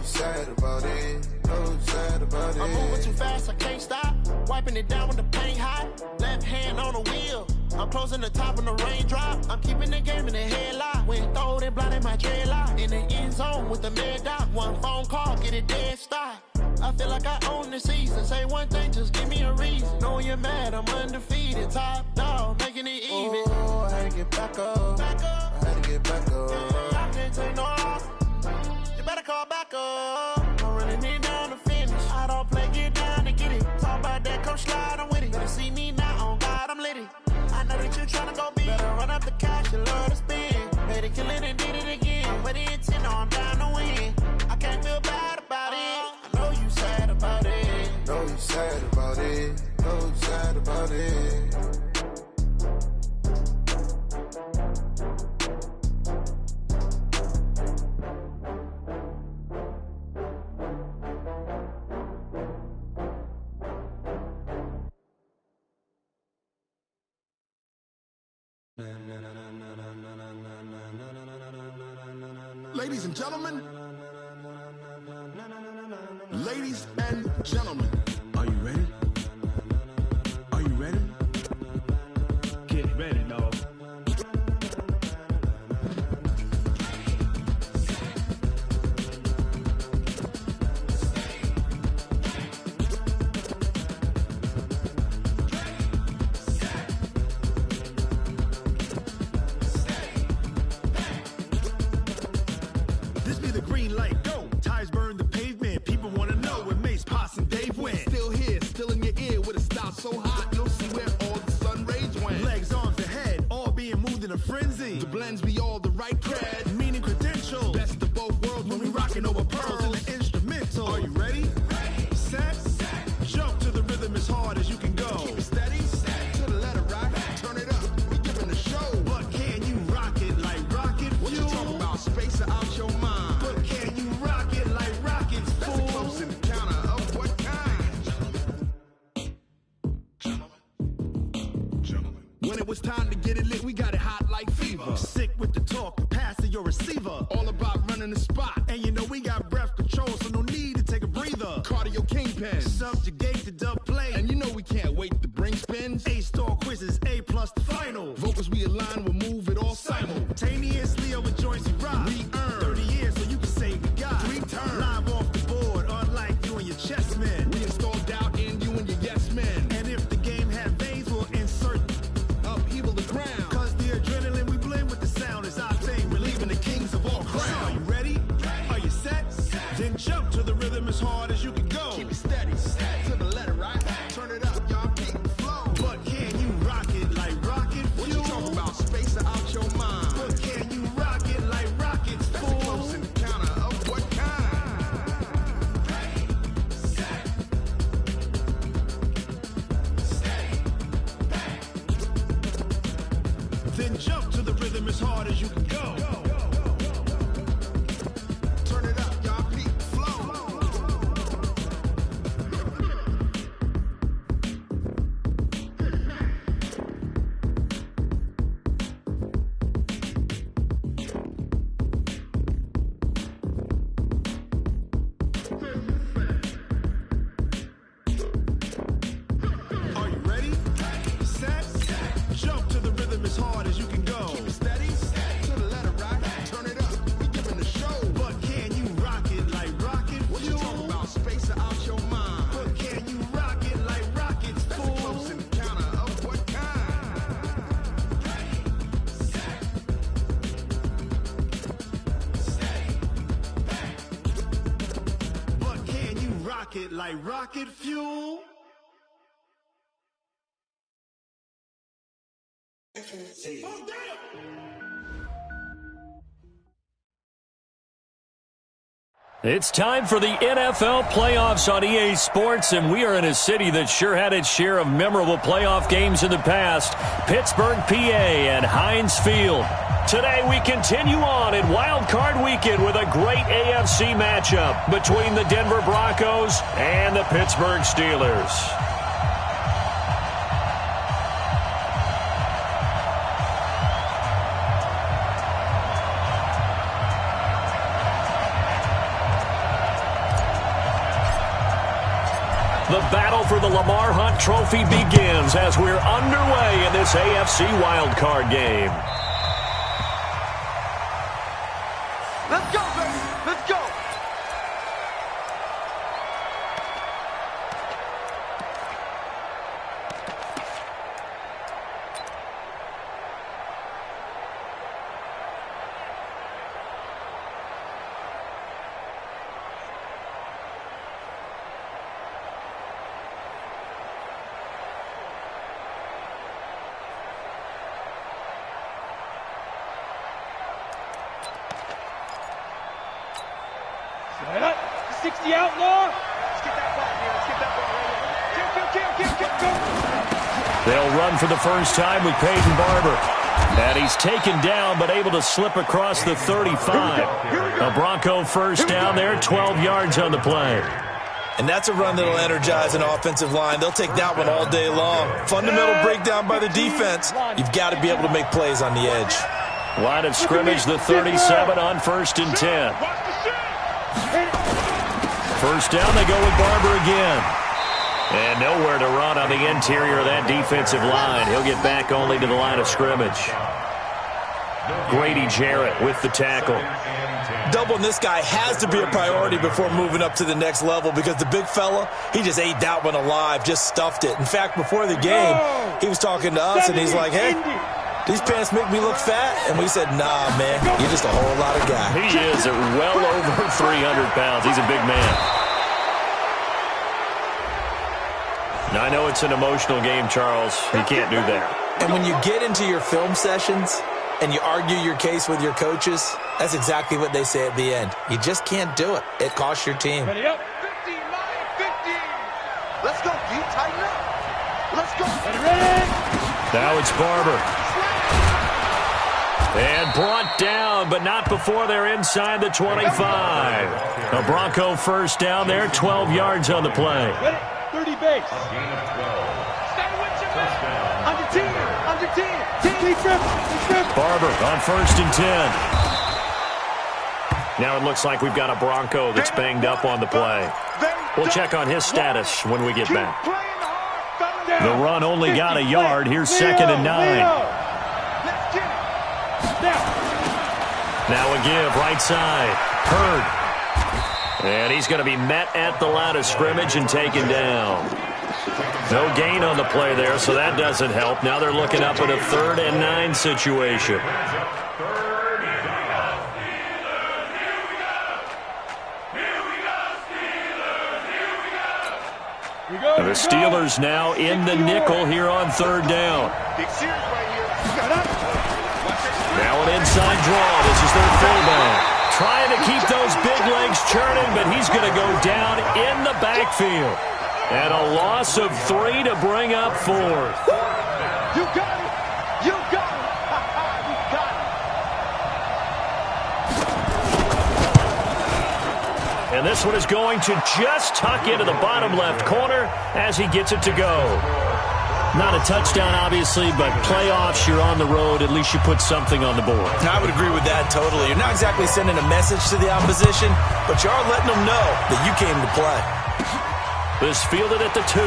sad about it. No sad about it. I'm moving too fast, I can't stop. Wiping it down with the paint hot. Left hand on the wheel. I'm closing the top when the raindrop. I'm keeping the game in the headlock. When throwed and blinded my dreadlock. In the end zone with the mad dot. One phone call, get it dead stop. I feel like I own the season. Say one thing, just give me a reason. Knowing you're mad, I'm undefeated. Top dog, making it even. Oh, I had to get back up. Back up. I had to get back up. I can't take no loss. You better call back up. I'm running it down to finish. I don't play, get down to get it. Talk about that, come slide, I'm with it. Better see me now, on God, I'm litty. I know that you're trying to go big. Better run up the cash, you love to spend. Better kill it and did it again. But the intent, no, I'm down to win. I can't feel bad about it. I know you sad about it. Know you sad about it. Know you sad about it. Ladies and gentlemen, ladies and gentlemen, are you ready? Are you ready? Get ready, dog. This be the green light, go. Tires burn the pavement. People want to know where Mace, Potts, and Dave went. Still here, still in your ear with a style so hot, you'll see where all the sun rays went. Legs, arms, and head, all being moved in a frenzy. The blends be all the right cred, meaning credentials. Best of both worlds when we rockin' over pearls in the instrumental. Are you ready? Set, jump to the rhythm as hard as you can go. Keep it steady, to the letter rock, turn it up, we giving a show. But can you rock it like rocket fuel? What you talking about, space or out your mind? But can you rock it like rockets, fool? That's a close encounter of what kind? Gentlemen. When it was time to get it lit, we got it hot like fever. Sick with the talk, passing your receiver. All about running the spot. And you know we got breath control, so no need to take a breather. Cardio kingpin, subjugate the dub play. And you know we can't wait to bring spins. A-star quizzes, A+ the final. Vocals we align, we'll move it all simultaneously over joints we rock. We earn 30 years, so you can say we got 3 turns. Live off the board, unlike you and your chess men. We install doubt in you and your yes men. And if the game had veins, we'll insert upheaval the ground. Cause the adrenaline we blend with the sound is our thing. We're leaving the kings of all crowns. Are you ready? Are you set? Then jump to the rhythm as hard as you can go. Keep it steady, to the letter right. Turn it up, y'all keep the flow. But can you rock it like rocket fuel? What you talking about, space or out your mind? But can you rock it like rockets, fool? That's a close encounter of what kind? Then jump to the rhythm as hard as you can go. Turn it up, y'all keep the flow. Are you ready? Set, jump to the rhythm as hard as you can go. Keep it steady, to the letter rock. Turn it up, we giving the show. But can you rock it like rocket fuel? What you talking about, space or out your mind? But can you rock it like rockets, fool? That's a close encounter of what kind? But can you rock it like rocket fuel? It's time for the NFL playoffs on EA Sports, and we are in a city that sure had its share of memorable playoff games in the past, Pittsburgh, PA, and Heinz Field. Today we continue on in Wild Card Weekend with a great AFC matchup between the Denver Broncos and the Pittsburgh Steelers. The battle for the Lamar Hunt Trophy begins as we're underway in this AFC wildcard game. Let's go, baby. Let's go. Right up. 60 outlaw. Let's get that ball, man. Let's get that ball right here. Kill. They'll run for the first time with Peyton Barber. And he's taken down but able to slip across the 35. A Bronco first down there, 12 yards on the play. And that's a run that'll energize an offensive line. They'll take that one all day long. Fundamental breakdown by the defense. You've got to be able to make plays on the edge. Line of scrimmage, the 37 on 1st and 10. First down, they go with Barber again. And nowhere to run on the interior of that defensive line. He'll get back only to the line of scrimmage. Grady Jarrett with the tackle. Doubling this guy has to be a priority before moving up to the next level because the big fella, he just ate that one alive, just stuffed it. In fact, before the game, he was talking to us, and he's like, hey, these pants make me look fat? And we said, nah, man, you're just a whole lot of guy. He is well over 300 pounds. He's a big man. Now, I know it's an emotional game, Charles. You can't do that. And when you get into your film sessions and you argue your case with your coaches, that's exactly what they say at the end. You just can't do it. It costs your team. Ready up. 50, 9, 50. Let's go, D. Tighten up. Let's go. Ready. Now it's Barber. And brought down, but not before they're inside the 25. A Bronco first down there, 12 yards on the play. Ready. 30 base. Stay with your man. Under 10. Under 10. Barber on 1st and 10. Now it looks like we've got a Bronco that's banged up on the play. We'll check on his status when we get back. The run only got a yard. Here's 2nd and 9. Now a give, right side. Hurd. And he's going to be met at the line of scrimmage and taken down. No gain on the play there, so that doesn't help. Now they're looking up at a 3rd and 9 situation. The Steelers now in the nickel here on 3rd down. Now an inside draw. This is their fullback. Trying to keep those big legs churning, but he's going to go down in the backfield. And a loss of 3 to bring up 4th. You got it. You got it. You got it. And this one is going to just tuck into the bottom left corner as he gets it to go. Not a touchdown, obviously, but playoffs, you're on the road. At least you put something on the board. I would agree with that totally. You're not exactly sending a message to the opposition, but you are letting them know that you came to play. This fielded at the 2.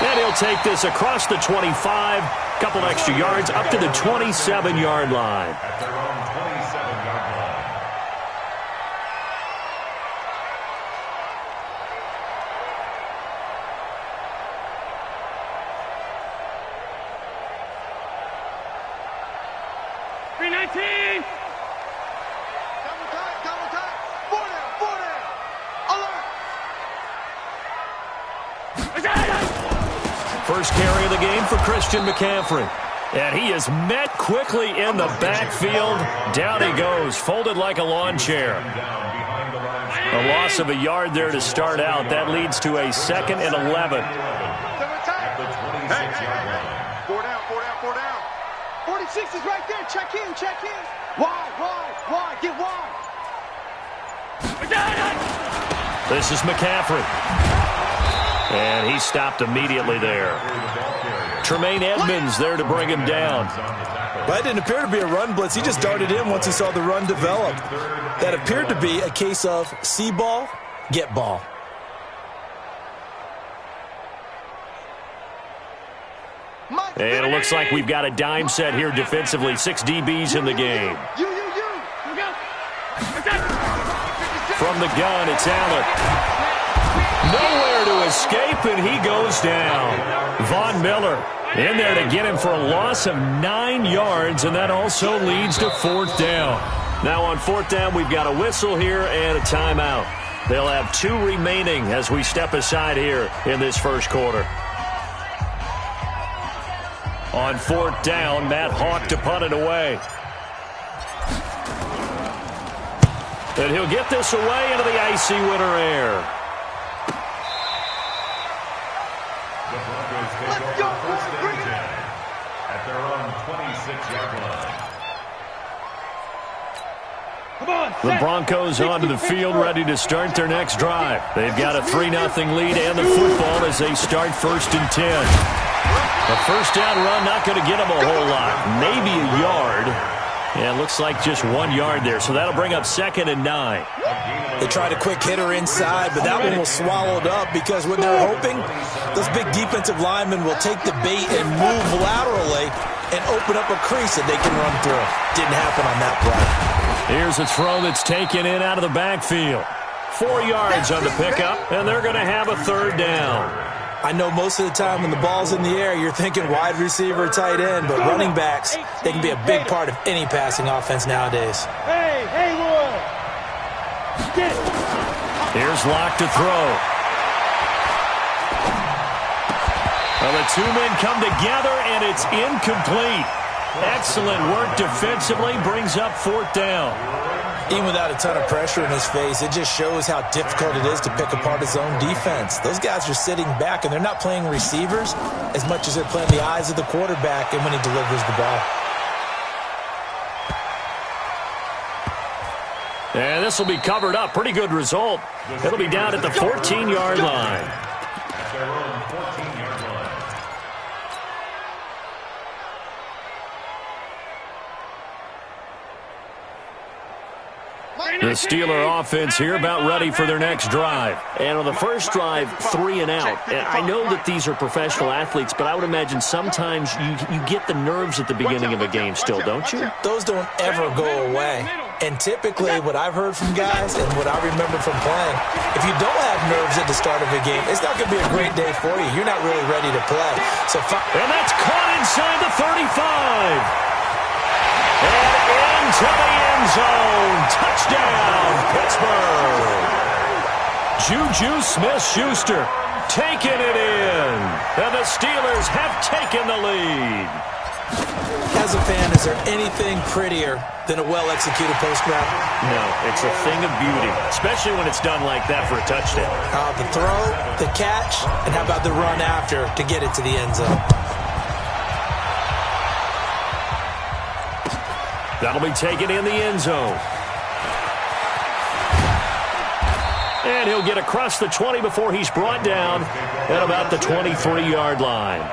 And he'll take this across the 25. Couple extra yards up to the 27-yard line. At their own 27-yard line. Double time. 4 down. Alert. First carry of the game for Christian McCaffrey. And he is met quickly in the backfield. Down he goes, folded like a lawn chair. A loss of a yard there to start out. That leads to a 2nd and 11. Hey. 4 down. 46 is right there. Check in. Wide. Get wide. This is McCaffrey. And he stopped immediately there. Tremaine Edmonds there to bring him down. That didn't appear to be a run blitz. He just darted in once he saw the run develop. That appeared to be a case of see ball, get ball. And it looks like we've got a dime set here defensively. 6 DBs in the game. From the gun, it's Allen. Nowhere to escape, and he goes down. Von Miller in there to get him for a loss of 9 yards, and that also leads to 4th down. Now on 4th down, we've got a whistle here and a timeout. They'll have 2 remaining as we step aside here in this first quarter. On 4th down, Matt Hawk to punt it away. And he'll get this away into the icy winter air. Let's go, first down at their own 26-yard line. The Broncos onto the field, ready to start their next drive. They've got a 3-0 lead and the football as they start 1st and 10. A first down run, not going to get them a whole lot. Maybe a yard. Yeah, it looks like just 1 yard there, so that'll bring up 2nd and 9. They tried a quick hitter inside, but that one was swallowed up because when they're hoping, those big defensive linemen will take the bait and move laterally and open up a crease that they can run through. Didn't happen on that play. Here's a throw that's taken in out of the backfield. 4 yards on the pickup, and they're going to have a 3rd down. I know most of the time when the ball's in the air, you're thinking wide receiver, tight end, but running backs, they can be a big part of any passing offense nowadays. Hey, Wood. Here's Locke to throw. Well, the 2 men come together, and it's incomplete. Excellent work defensively, brings up 4th down. Even without a ton of pressure in his face, it just shows how difficult it is to pick apart his own defense. Those guys are sitting back, and they're not playing receivers as much as they're playing the eyes of the quarterback and when he delivers the ball. And this will be covered up. Pretty good result. It'll be down at the 14-yard line. At their own 14-yard line. The Steeler offense here about ready for their next drive. And on the first drive, 3 and out. And I know that these are professional athletes, but I would imagine sometimes you get the nerves at the beginning of a game still, don't you? Those don't ever go away. And typically what I've heard from guys and what I remember from playing, if you don't have nerves at the start of a game, it's not going to be a great day for you. You're not really ready to play. And that's caught inside the 35. And into the end zone. Touchdown, Pittsburgh. Juju Smith-Schuster taking it in. And the Steelers have taken the lead. As a fan, is there anything prettier than a well-executed post-route? No, it's a thing of beauty, especially when it's done like that for a touchdown. The throw, the catch, and how about the run after to get it to the end zone? That'll be taken in the end zone. And he'll get across the 20 before he's brought down at about the 23-yard line.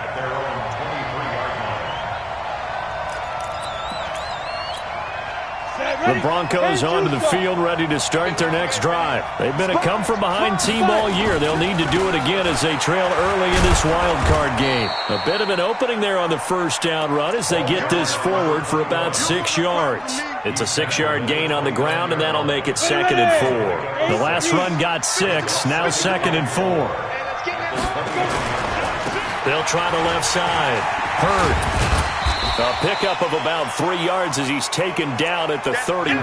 The Broncos onto the field ready to start their next drive. They've been a come-from-behind team all year. They'll need to do it again as they trail early in this wild card game. A bit of an opening there on the first down run as they get this forward for about 6 yards. It's a 6-yard gain on the ground, and that'll make it 2nd and 4. The last run got 6, now 2nd and 4. They'll try the left side. Hurd. A pickup of about 3 yards as he's taken down at the 31.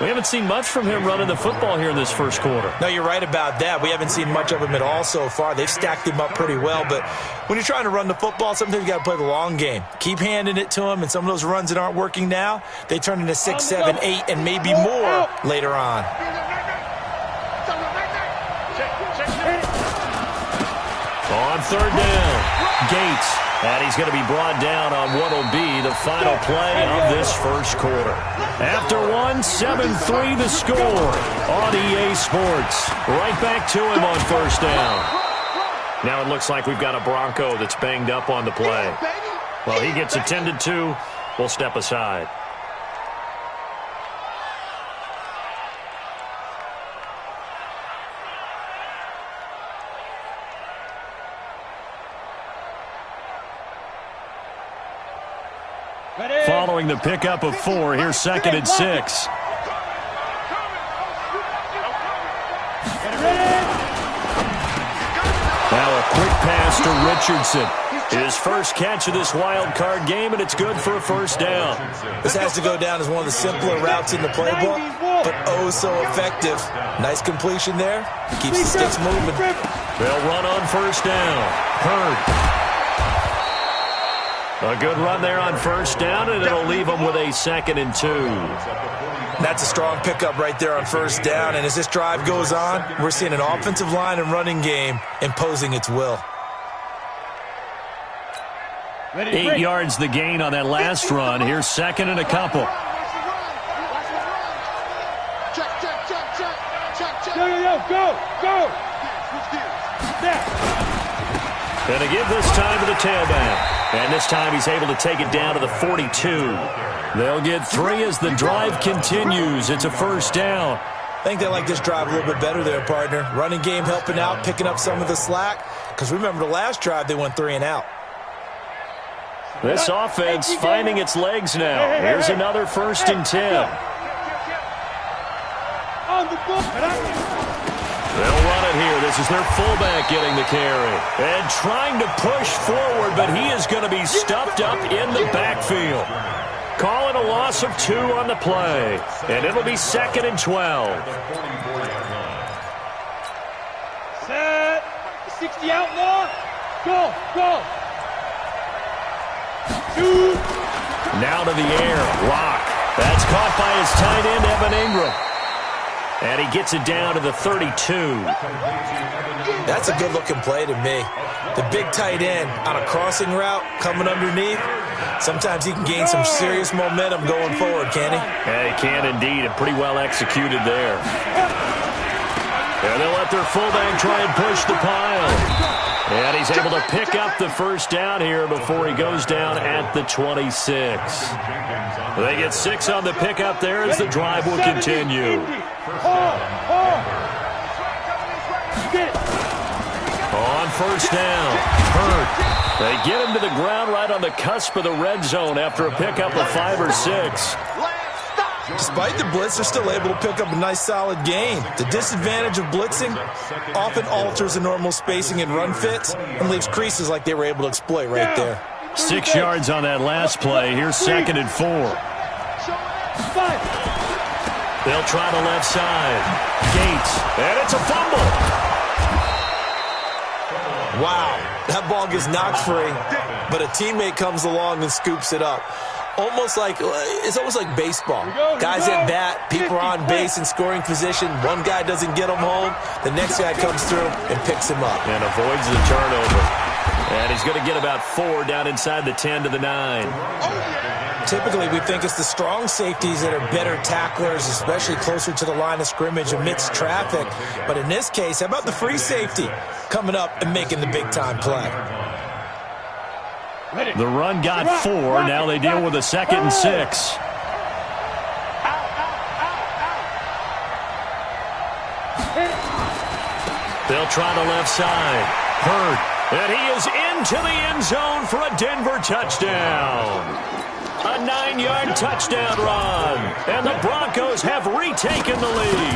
We haven't seen much from him running the football here in this first quarter. No, you're right about that. We haven't seen much of him at all so far. They've stacked him up pretty well, but when you're trying to run the football, sometimes you got to play the long game. Keep handing it to him, and some of those runs that aren't working now, they turn into 6, 7, 8, and maybe more later on. On 3rd down, Gates. And he's going to be brought down on what will be the final play of this first quarter. After 1, 7-3 the score on EA Sports. Right back to him on first down. Now it looks like we've got a Bronco that's banged up on the play. Well, he gets attended to. We'll step aside. Following the pickup of 4, here's 2nd and 6. Now a quick pass to Richardson. His first catch of this wild card game, and it's good for a first down. This has to go down as one of the simpler routes in the playbook, but oh so effective. Nice completion there. Keeps the sticks moving. They'll run on first down. Hurd. A good run there on first down, and it'll leave them with a 2nd and 2. That's a strong pickup right there on first down, and as this drive goes on, we're seeing an offensive line and running game imposing its will. 8 yards the gain on that last run. Here's 2nd and a couple. Go. Going to give this time to the tailback. And this time he's able to take it down to the 42. They'll get 3 as the drive continues. It's a first down. I think they like this drive a little bit better there, partner. Running game helping out, picking up some of the slack. Because remember the last drive, they went 3 and out. This offense finding its legs now. Here's another 1st and 10. They'll run it here. This is their fullback getting the carry. And trying to push forward, but he is going to be stuffed up in the backfield. Call it a loss of 2 on the play. And it'll be 2nd and 12. Set. 60 outlaw. Go. 2. Now to the air. Lock. That's caught by his tight end, Evan Ingram. And he gets it down to the 32. That's a good-looking play to me. The big tight end on a crossing route coming underneath. Sometimes he can gain some serious momentum going forward, can he? Yeah, he can indeed, and pretty well executed there. And they'll let their fullback try and push the pile. And he's able to pick up the first down here before he goes down at the 26. They get 6 on the pickup there as the drive will continue. On first down, Hurd. They get him to the ground right on the cusp of the red zone after a pickup of 5 or 6. Despite the blitz, they're still able to pick up a nice, solid gain. The disadvantage of blitzing often alters the normal spacing and run fits and leaves creases like they were able to exploit right there. 6 yards on that last play. Here's 2nd and 4. They'll try the left side. Gates, and it's a fumble. Wow, that ball gets knocked free, but a teammate comes along and scoops it up. It's almost like baseball. Guys at bat, people are on base in scoring position. One guy doesn't get him home. The next guy comes through and picks him up. And avoids the turnover. And he's going to get about 4 down inside the 10 to the 9. Typically, we think it's the strong safeties that are better tacklers, especially closer to the line of scrimmage amidst traffic. But in this case, how about the free safety coming up and making the big-time play? The run got 4. Now they deal with a 2nd and 6. They'll try the left side. Hurd. And he is into the end zone for a Denver touchdown. A 9-yard touchdown run. And the Broncos have retaken the lead.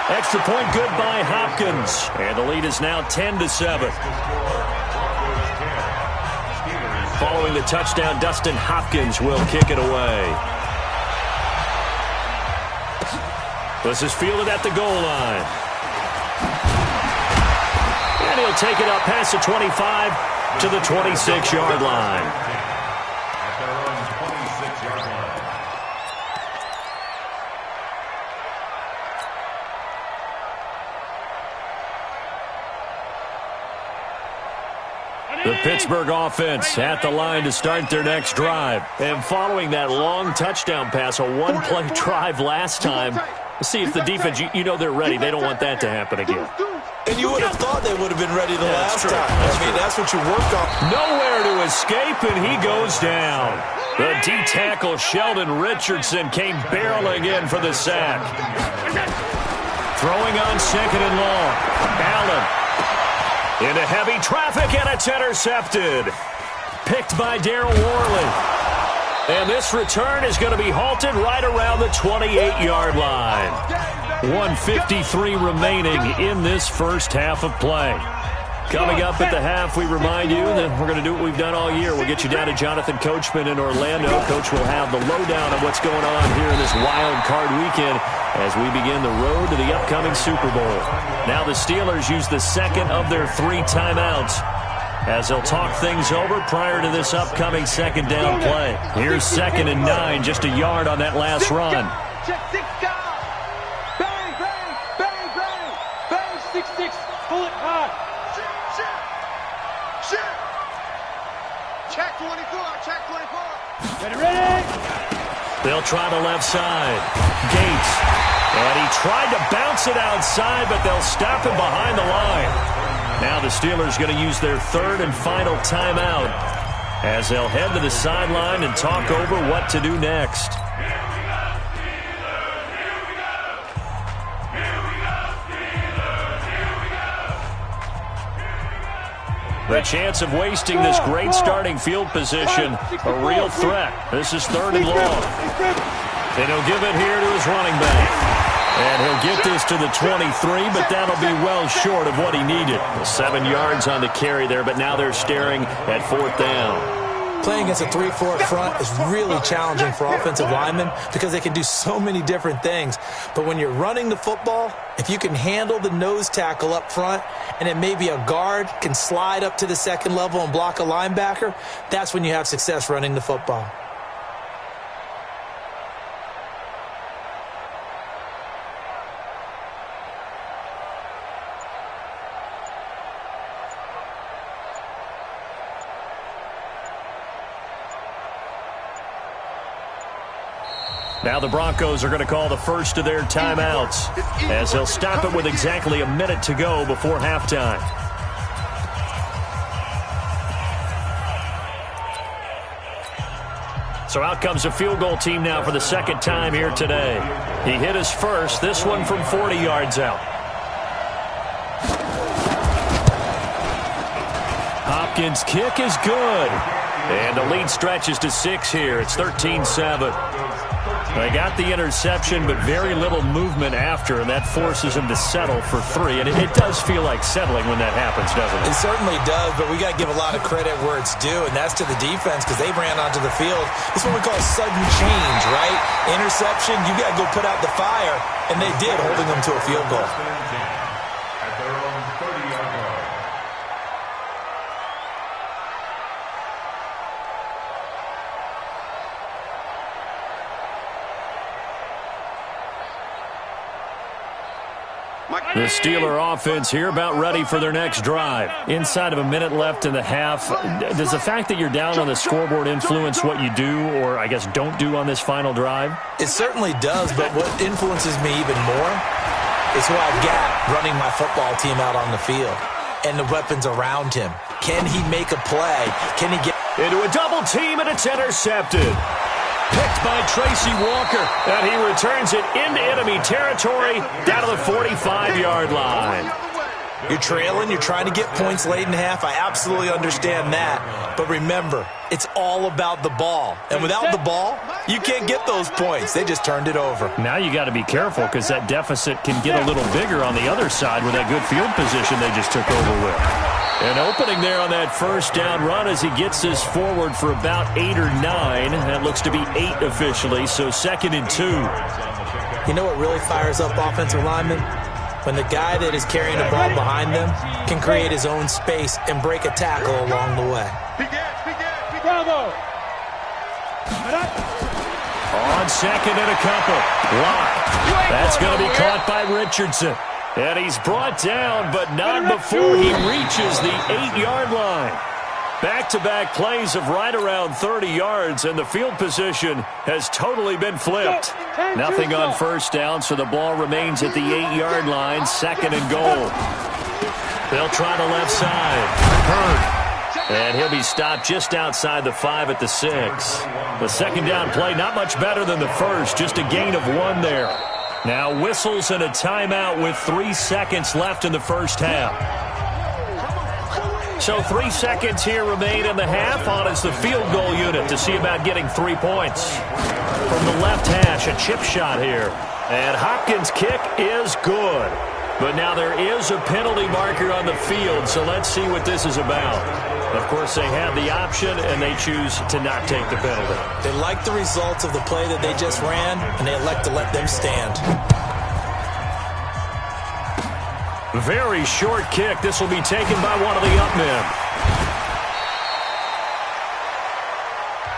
Extra point good by Hopkins. And the lead is now 10-7. Following the touchdown, Dustin Hopkins will kick it away. This is fielded at the goal line. And he'll take it up past the 25 to the 26-yard line. The Pittsburgh offense at the line to start their next drive. And following that long touchdown pass, a one-play drive last time, let's see if the defense, you know they're ready. They don't want that to happen again. And you would have thought they would have been ready the last time. I mean, that's what you work on. Nowhere to escape, and he goes down. The D-tackle Sheldon Richardson came barreling in for the sack. Throwing on 2nd and long. Allen into heavy traffic, and it's intercepted. picked by Darryl Worley. And this return is going to be halted right around the 28-yard line. 1:53 remaining in this first half of play. Coming up at the half, we remind you that we're going to do what we've done all year. We'll get you down to Jonathan Coachman in Orlando. Coach will have the lowdown of what's going on here in this wild card weekend as we begin the road to the upcoming Super Bowl. Now the Steelers use the second of their 3 timeouts as they'll talk things over prior to this upcoming second down play. Here's 2nd and 9, just a yard on that last run. Check 6 guys. Bang, bang, bang, bang. Bang, 6-6. Pull it high. Check 24, check 24. Ready? They'll try the left side. Gates. And he tried to bounce it outside, but they'll stop him behind the line. Now the Steelers going to use their 3rd and final timeout as they'll head to the sideline and talk over what to do next. The chance of wasting this great starting field position, a real threat. This is 3rd and long. And he'll give it here to his running back. And he'll get this to the 23, but that'll be well short of what he needed. 7 yards on the carry there, but now they're staring at 4th down. Playing against a 3-4 front is really challenging for offensive linemen because they can do so many different things. But when you're running the football, if you can handle the nose tackle up front and then maybe a guard can slide up to the 2nd level and block a linebacker, that's when you have success running the football. Now the Broncos are going to call the first of their timeouts as they'll stop it with exactly a minute to go before halftime. So out comes a field goal team now for the 2nd time here today. He hit his first, this one from 40 yards out. Hopkins' kick is good. And the lead stretches to 6 here. It's 13-7. They got the interception, but very little movement after, and that forces him to settle for 3. And it does feel like settling when that happens, doesn't it? It certainly does, but we got to give a lot of credit where it's due, and that's to the defense because they ran onto the field. This is what we call sudden change, right? Interception, you got to go put out the fire, and they did, holding them to a field goal. At their own 30-yard line. The Steeler offense here about ready for their next drive. Inside of a minute left in the half, does the fact that you're down on the scoreboard influence what you do or, I guess, don't do on this final drive? It certainly does, but what influences me even more is who I've got running my football team out on the field and the weapons around him. Can he make a play? Can he get into a double team, and it's intercepted. Picked by Tracy Walker, and he returns it into enemy territory down to the 45-yard line. You're trailing, you're trying to get points late in half. I absolutely understand that. But remember, it's all about the ball. And without the ball, you can't get those points. They just turned it over. Now you got to be careful because that deficit can get a little bigger on the other side with that good field position they just took over with. An opening there on that first down run as he gets this forward for about 8 or 9. That looks to be 8 officially, so 2nd and 2. You know what really fires up offensive linemen? When the guy that is carrying the ball behind them can create his own space and break a tackle along the way. Bravo. On 2nd and a couple. Block. That's going to be caught by Richardson. And he's brought down, but not before he reaches the 8-yard line. Back-to-back plays of right around 30 yards, and the field position has totally been flipped. Nothing on first down, so the ball remains at the 8-yard line, 2nd and goal. They'll try the left side. Hurd. And he'll be stopped just outside the 5 at the 6. The second down play, not much better than the first, just a gain of 1 there. Now whistles and a timeout with 3 seconds left in the first half. So 3 seconds here remain in the half. On is the field goal unit to see about getting 3 points. From the left hash, a chip shot here. And Hopkins' kick is good. But now there is a penalty marker on the field, so let's see what this is about. Of course, they had the option, and they choose to not take the penalty. They like the results of the play that they just ran, and they elect to let them stand. Very short kick. This will be taken by one of the up men.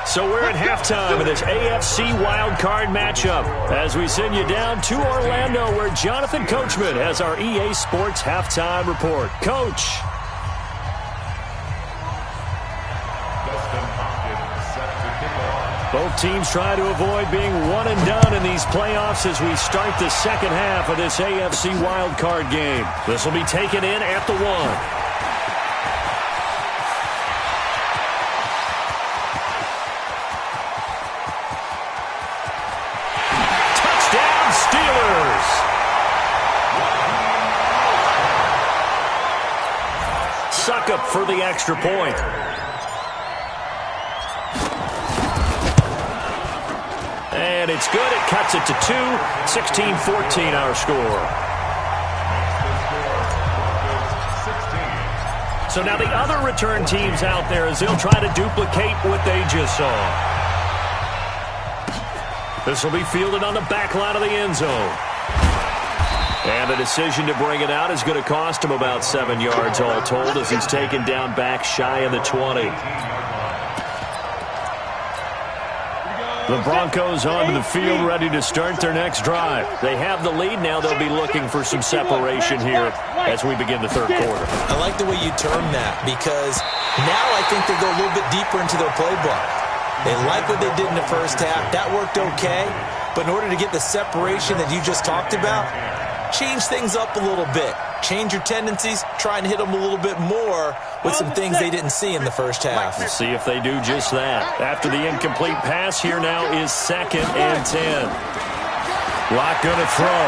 So we're at halftime of this AFC wildcard matchup as we send you down to Orlando where Jonathan Coachman has our EA Sports halftime report. Coach. Both teams try to avoid being one and done in these playoffs as we start the second half of this AFC wildcard game. This will be taken in at the 1. Suckup for the extra point. And it's good. It cuts it to 2. 16-14 our score. So now the other return teams out there as they'll try to duplicate what they just saw. This will be fielded on the back line of the end zone. And the decision to bring it out is going to cost him about 7 yards all told as he's taken down back shy of the 20. The Broncos onto the field ready to start their next drive. They have the lead now. They'll be looking for some separation here as we begin the third quarter. I like the way you term that because now I think they go a little bit deeper into their playbook. They like what they did in the first half. That worked okay. But in order to get the separation that you just talked about, change things up a little bit. Change your tendencies. Try and hit them a little bit more with some things they didn't see in the first half. We'll see if they do just that. After the incomplete pass, here now is 2nd and 10. Locke going to throw.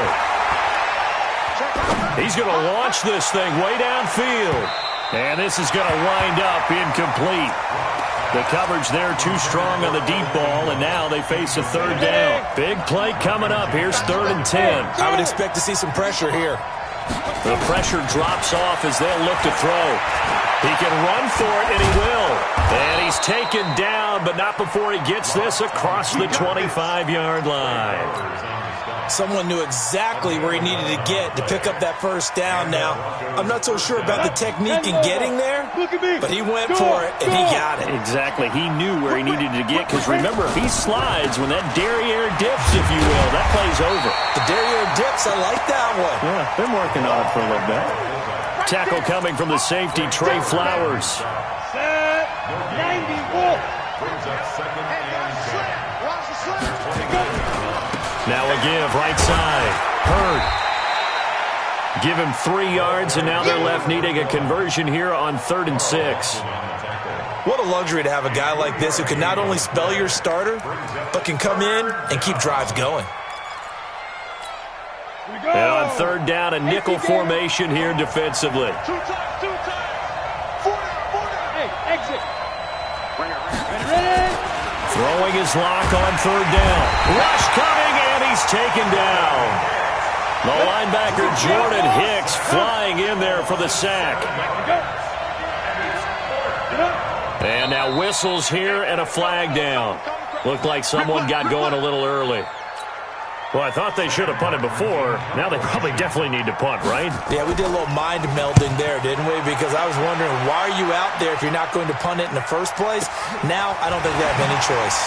He's going to launch this thing way downfield. And this is going to wind up incomplete. The coverage there too strong on the deep ball, and now they face a 3rd down. Big play coming up. Here's 3rd and 10. I would expect to see some pressure here. The pressure drops off as they'll look to throw. He can run for it, and he will. And he's taken down, but not before he gets this across the 25-yard line. Someone knew exactly where he needed to get to pick up that first down. Now, I'm not so sure about the technique in getting there, but he went for it, and he got it. Exactly. He knew where he needed to get, because remember, if he slides, when that derriere dips, if you will, that play's over. The derriere dips, I like that one. Yeah, been working on it for a little bit. Tackle coming from the safety, Trey Flowers. Set, 91. Now a give, right side. Hurd. Give him 3 yards, and now they're left needing a conversion here on 3rd and 6. What a luxury to have a guy like this who can not only spell your starter, but can come in and keep drives going. And on 3rd down, a nickel formation here defensively. Two times. 4 down. Hey, exit. Ready. Throwing his lock on 3rd down. Rush coming, and he's taken down. The linebacker, Jordan Hicks, flying in there for the sack. And now whistles here and a flag down. Looked like someone got going a little early. Well, I thought they should have punted before. Now they probably definitely need to punt, right? Yeah, we did a little mind melding there, didn't we? Because I was wondering, why are you out there if you're not going to punt it in the first place? Now, I don't think they have any choice.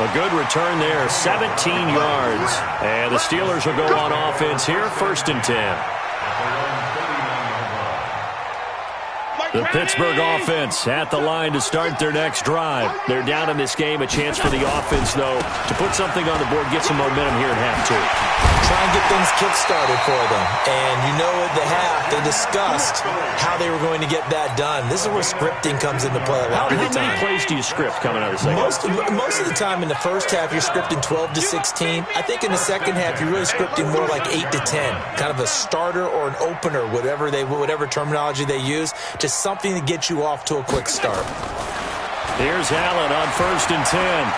A good return there, 17 yards. And the Steelers will go on offense here, 1st and 10. The Pittsburgh offense at the line to start their next drive. They're down in this game. A chance for the offense, though, to put something on the board, get some momentum here at half two. Try and get things kick-started for them. And you know at the half, they discussed how they were going to get that done. This is where scripting comes into play a lot of the time. How many plays do you script coming out of the second? Most of the time in the first half, you're scripting 12 to 16. I think in the second half, you're really scripting more like 8 to 10. Kind of a starter or an opener, whatever terminology they use. Just something to get you off to a quick start. Here's Allen on 1st and 10.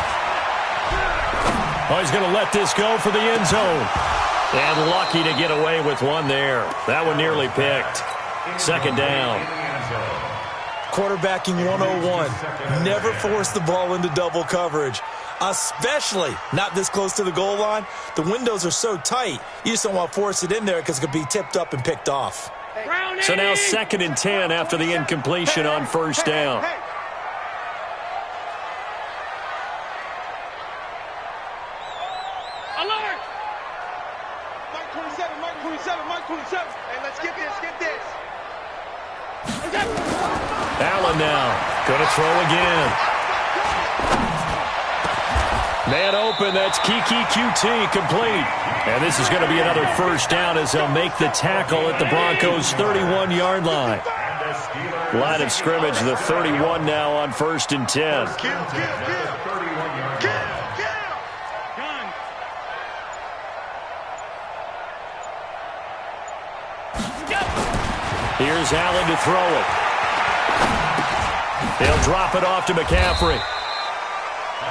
Oh, he's going to let this go for the end zone. And lucky to get away with one there. That one nearly picked. Second down. Quarterbacking 101. Never force the ball into double coverage, especially not this close to the goal line. The windows are so tight, you just don't want to force it in there because it could be tipped up and picked off. So now 2nd and 10 after the incompletion on 1st down. Alert! Mike 27, Mike 27, Mike 27. Hey, let's get this. Allen now going to throw again. Man open, that's Kiki QT complete. And this is going to be another 1st down as they'll make the tackle at the Broncos' 31-yard line. Line of scrimmage, the 31 now on 1st and 10. Here's Allen to throw it. They'll drop it off to McCaffrey.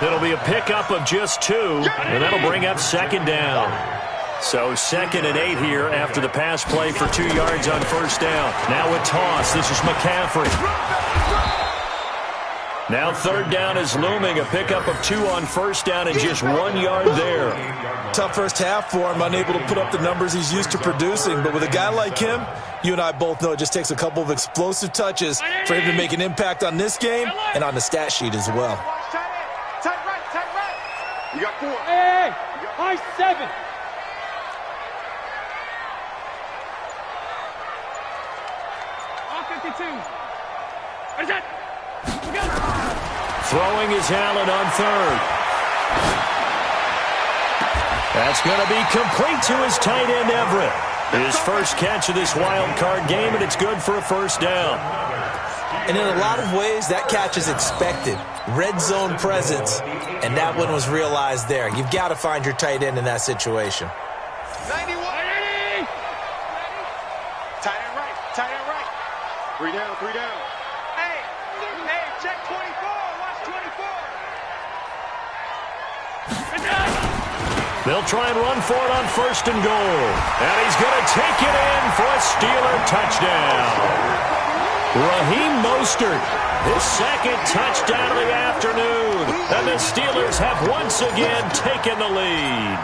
It'll be a pickup of just 2, and that'll bring up 2nd down. So 2nd and 8 here after the pass play for 2 yards on 1st down. Now a toss. This is McCaffrey. Now 3rd down is looming. A pickup of 2 on 1st down and just 1 yard there. Tough first half for him, unable to put up the numbers he's used to producing. But with a guy like him, you and I both know it just takes a couple of explosive touches for him to make an impact on this game and on the stat sheet as well. Tight right. You got 4. Hey, high 7. Off 52. What is that? Throwing is Allen on 3rd. That's going to be complete to his tight end, Everett. His first catch of this wild card game, and it's good for a 1st down. And in a lot of ways, that catch is expected. Red zone presence, and that one was realized there. You've got to find your tight end in that situation. 91. Tight end right. 3 down. Hey, check 24. Watch 24. They'll try and run for it on 1st and goal. And he's going to take it in for a Steeler touchdown. Raheem Mostert, his 2nd touchdown of the afternoon. And the Steelers have once again taken the lead.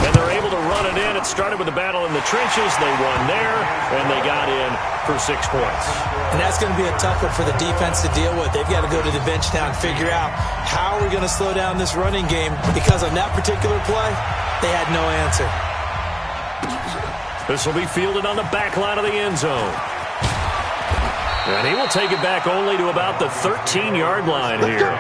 And they're able to run it in. It started with a battle in the trenches. They won there, and they got in for 6 points. And that's going to be a tough one for the defense to deal with. They've got to go to the bench now and figure out how we're going to slow down this running game, because on that particular play, they had no answer. This will be fielded on the back line of the end zone. And he will take it back only to about the 13-yard line here.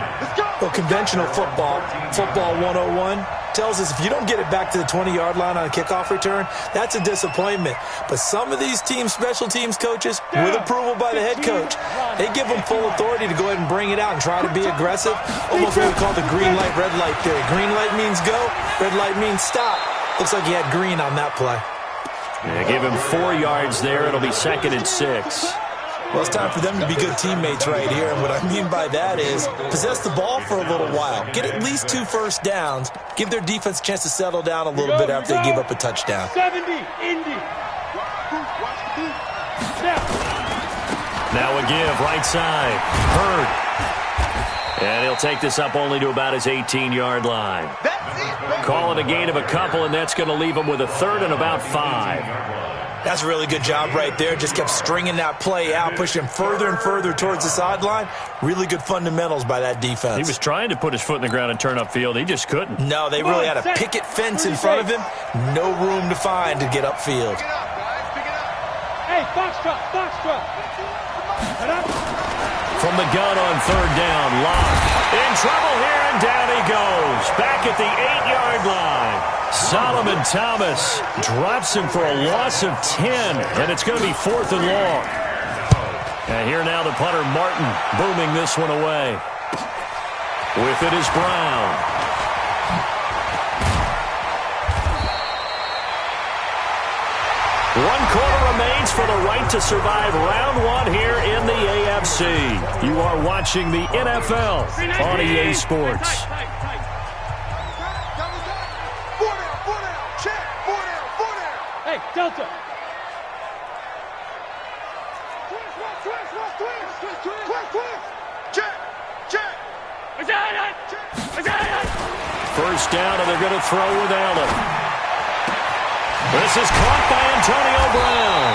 Well, conventional football 101, tells us if you don't get it back to the 20-yard line on a kickoff return, that's a disappointment. But some of these teams, special teams coaches, with approval by the head coach, they give them full authority to go ahead and bring it out and try to be aggressive. Almost what we call the green light, red light theory. Green light means go, red light means stop. Looks like he had green on that play. Yeah, give him 4 yards there. It'll be 2nd and 6. Well, it's time for them to be good teammates right here. And what I mean by that is possess the ball for a little while. Get at least 2 first downs. Give their defense a chance to settle down a little bit after they give up a touchdown. 70, Indy. Now a give, right side. Hurd. And he'll take this up only to about his 18-yard line. Call it a gain of a couple, and that's going to leave him with a 3rd and about 5. That's a really good job right there. Just kept stringing that play out, pushing him further and further towards the sideline. Really good fundamentals by that defense. He was trying to put his foot in the ground and turn upfield. He just couldn't. No, they really had a picket fence in front of him. No room to find to get upfield. Hey, Foxtrot. From the gun on third down, Locke in trouble here, and down he goes. Back at the 8-yard line. Solomon Thomas drops him for a loss of 10, and it's going to be 4th and long. And here now the punter, Martin, booming this one away. With it is Brown. One quarter remains for the right to survive round one here in the AFC. You are watching the NFL on EA Sports. Hey, Delta. First down, and they're going to throw with Allen. This is caught by Antonio Brown.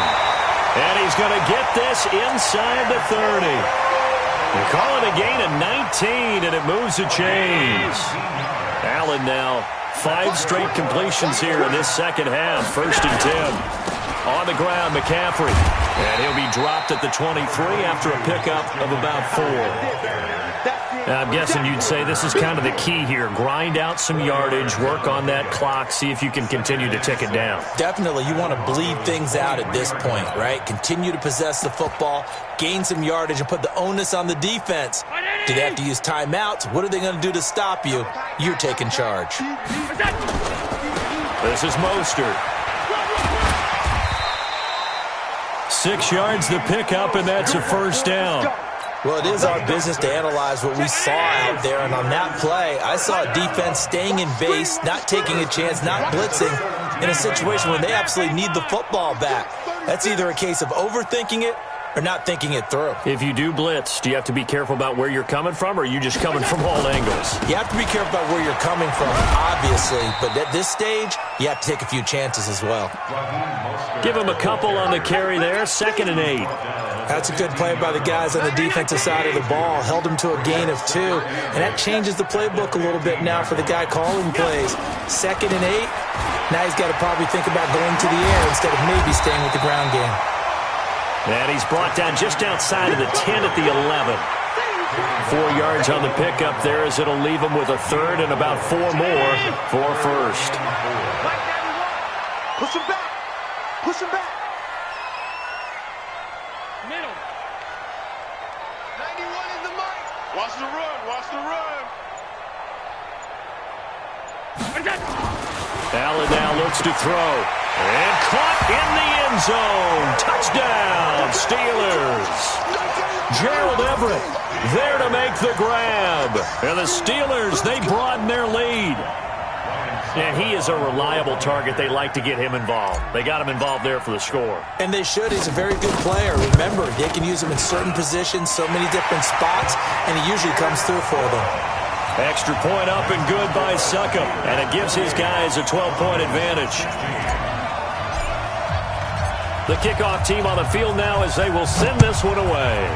And he's going to get this inside the 30. They call it a gain of 19, and it moves the chains. Allen now 5 straight completions here in this second half. 1st and 10. On the ground, McCaffrey. And he'll be dropped at the 23 after a pickup of about 4. I'm guessing you'd say this is kind of the key here. Grind out some yardage, work on that clock, see if you can continue to tick it down. Definitely. You want to bleed things out at this point, right? Continue to possess the football, gain some yardage, and put the onus on the defense. Do they have to use timeouts? What are they going to do to stop you? You're taking charge. This is Mostert. 6 yards the pickup, and that's a first down. Well, it is our business to analyze what we saw out there, and on that play, I saw a defense staying in base, not taking a chance, not blitzing, in a situation where they absolutely need the football back. That's either a case of overthinking it or not thinking it through. If you do blitz, do you have to be careful about where you're coming from, or are you just coming from all angles? You have to be careful about where you're coming from, obviously, but at this stage, you have to take a few chances as well. Give him a couple on the carry there, 2nd and 8. That's a good play by the guys on the defensive side of the ball. Held him to a gain of 2, and that changes the playbook a little bit now for the guy calling plays. 2nd and 8, now he's got to probably think about going to the air instead of maybe staying with the ground game. And he's brought down just outside of the 10 at the 11. 4 yards on the pickup there as it'll leave him with a 3rd and about 4 more for 1st. Push him back. Push him back. Middle. 91 in the mic. Watch the run. Watch the run. Allen now looks to throw. And caught in the end zone. Touchdown, Steelers. Gerald Everett there to make the grab. And the Steelers, they broaden their lead. And he is a reliable target. They like to get him involved. They got him involved there for the score. And they should. He's a very good player. Remember, they can use him in certain positions, so many different spots, and he usually comes through for them. Extra point up and good by Succop. And it gives his guys a 12-point advantage. The kickoff team on the field now as they will send this one away.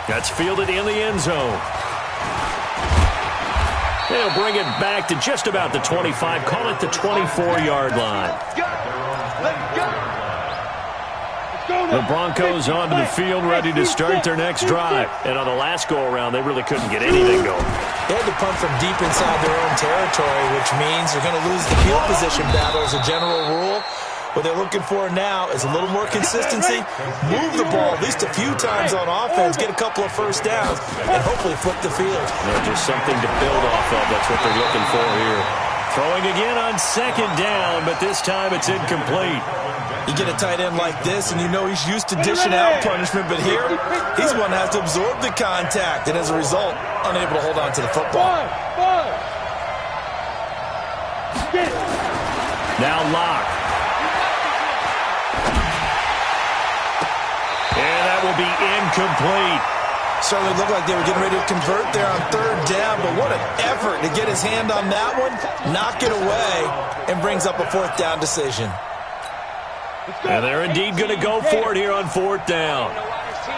That's fielded in the end zone. They'll bring it back to just about the 25. Call it the 24-yard line. The Broncos onto the field, ready to start their next drive. And on the last go-around, they really couldn't get anything going. They had to punt from deep inside their own territory, which means they're going to lose the field position battle as a general rule. What they're looking for now is a little more consistency, move the ball at least a few times on offense, get a couple of first downs, and hopefully flip the field. Yeah, just something to build off of. That's what they're looking for here. Throwing again on 2nd down, but this time it's incomplete. You get a tight end like this, and you know he's used to dishing out punishment, but here, he's the one that has to absorb the contact, and as a result, unable to hold on to the football. Now Locke. And that will be incomplete. Certainly looked like they were getting ready to convert there on 3rd down, but what an effort to get his hand on that one, knock it away, and brings up a 4th down decision. And they're indeed going to go for it here on 4th down.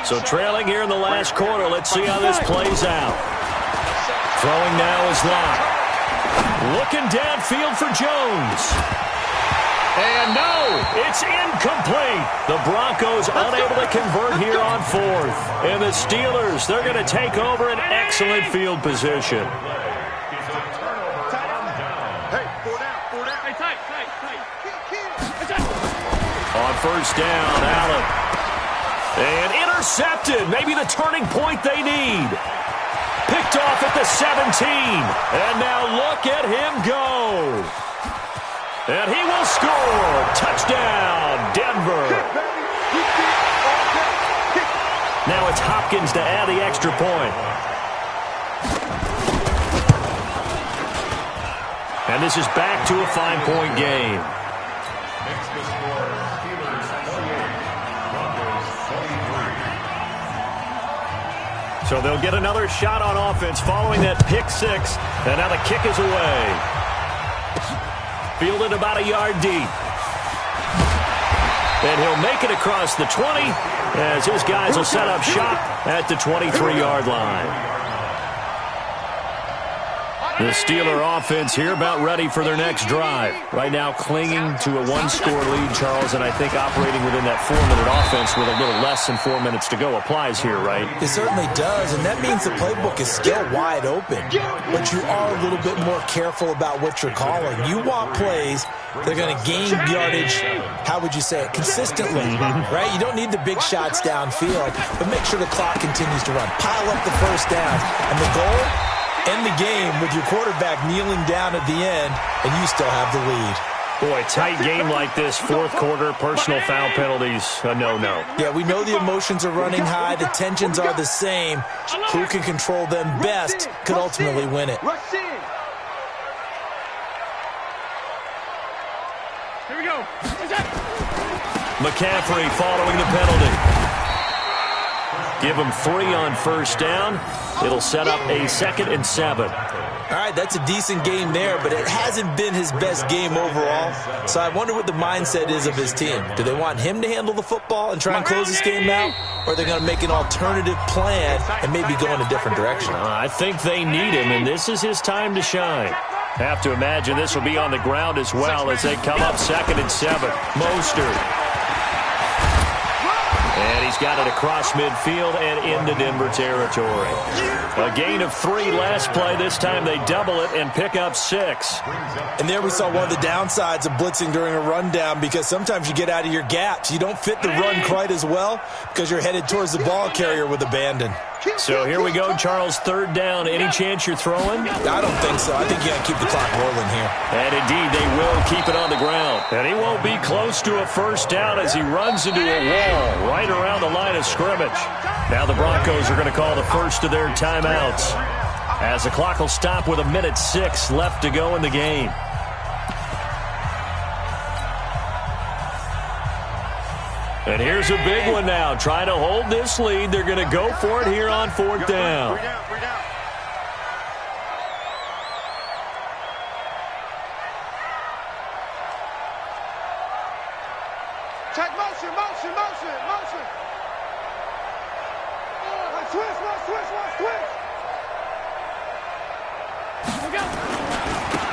So trailing here in the last quarter, let's see how this plays out. Throwing now is Locke. Looking downfield for Jones. And no, it's incomplete. The Broncos unable to convert here on fourth. And the Steelers, they're going to take over an excellent field position. On first down, Allen. And intercepted. Maybe the turning point they need. Picked off at the 17. And now look at him go. And he will score. Touchdown, Denver. Now it's Hopkins to add the extra point. And this is back to a 5-point game. Makes the score Steelers 28, Broncos 23. So they'll get another shot on offense following that pick six. And now the kick is away. Fielded about a yard deep. And he'll make it across the 20 as his guys will set up shop at the 23-yard line. The Steeler offense here about ready for their next drive. Right now clinging to a one-score lead, Charles, and I think operating within that 4-minute offense with a little less than 4 minutes to go applies here, right? It certainly does, and that means the playbook is still wide open. But you are a little bit more careful about what you're calling. You want plays that are going to gain yardage, how would you say it, consistently, right? You don't need the big shots downfield, but make sure the clock continues to run. Pile up the first down, and the goal, end the game with your quarterback kneeling down at the end, and you still have the lead. Boy, tight game like this, fourth quarter, personal foul penalties, a no-no. Yeah, we know the emotions are running high, the tensions are the same. Who can control them best could ultimately win it. Here we go. McCaffrey following the penalty. Give him 3 on first down. It'll set up a 2nd and 7. All right, that's a decent game there, but it hasn't been his best game overall. So I wonder what the mindset is of his team. Do they want him to handle the football and try and close this game out? Or are they going to make an alternative plan and maybe go in a different direction? I think they need him, and this is his time to shine. Have to imagine this will be on the ground as well as they come up 2nd and 7. Mostert. And he's got it across midfield and into Denver territory. A gain of 3 last play. This time they double it and pick up 6. And there we saw one of the downsides of blitzing during a rundown, because sometimes you get out of your gaps. You don't fit the run quite as well because you're headed towards the ball carrier with abandon. So here we go, Charles, 3rd down. Any chance you're throwing? I don't think so. I think you got to keep the clock rolling here. And indeed, they will keep it on the ground. And he won't be close to a first down as he runs into a wall right around the line of scrimmage. Now the Broncos are going to call the first of their timeouts, as the clock will stop with 1:06 left to go in the game. And here's a big one now. Trying to hold this lead. They're going to go for it here on 4th down. Check motion. Switch.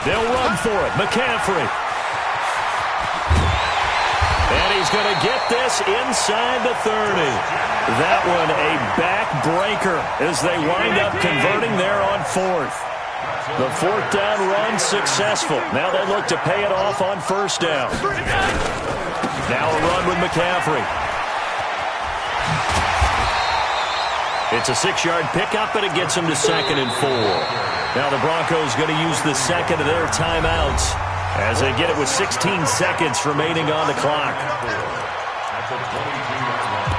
They'll run for it. McCaffrey. And he's going to get this inside the 30. That one a backbreaker as they wind up converting there on 4th. The 4th down run successful. Now they look to pay it off on first down. Now a run with McCaffrey. It's a 6-yard pickup, and it gets them to 2nd and 4. Now the Broncos going to use the second of their timeouts as they get it with 16 seconds remaining on the clock. That's a 22-yard line.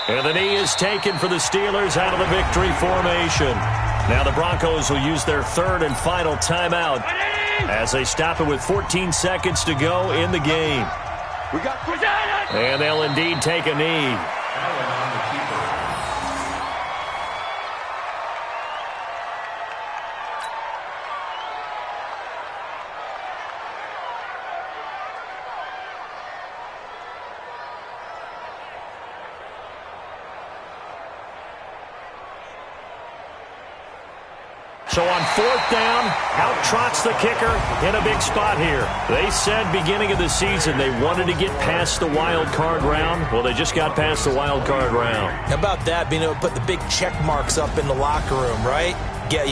And the knee is taken for the Steelers out of the victory formation. Now the Broncos will use their 3rd and final timeout as they stop it with 14 seconds to go in the game. And they'll indeed take a knee. So on 4th down, out trots the kicker in a big spot here. They said beginning of the season they wanted to get past the wild card round. Well, they just got past the wild card round. How about that, being able to put the big check marks up in the locker room, right? Get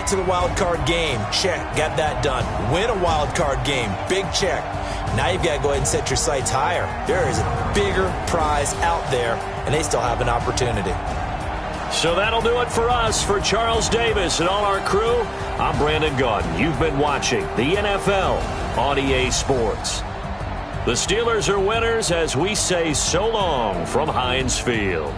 to the wild card game, check, got that done. Win a wild card game, big check. Now you've got to go ahead and set your sights higher. There is a bigger prize out there, and they still have an opportunity. So that'll do it for us. For Charles Davis and all our crew, I'm Brandon Gaudin. You've been watching the NFL on EA Sports. The Steelers are winners as we say so long from Heinz Field.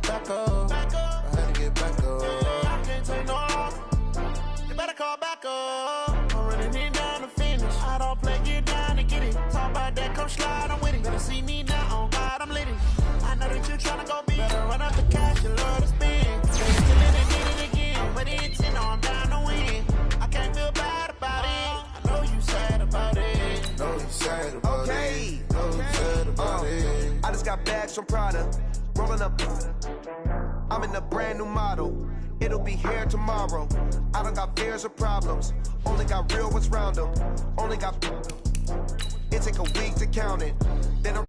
Back up. I had to get back up. I can't take no loss. You better call back up. I'm running it down to finish. I don't play, get down to get it. Talk about that, come slide, I'm with it. Better see me now, on God, I'm lit it. I know that you tryna go big. Better run up the cash, you love to spend. They still in it, did it again. But it's in, I'm down to win. I can't feel bad about it. I know you sad about it. Know you sad about it. Know you sad about it. I just got bags from Prada. Rolling up, I'm in a brand new model. It'll be here tomorrow. I don't got fears or problems. Only got real ones round them. Only got. It take a week to count it. They don't.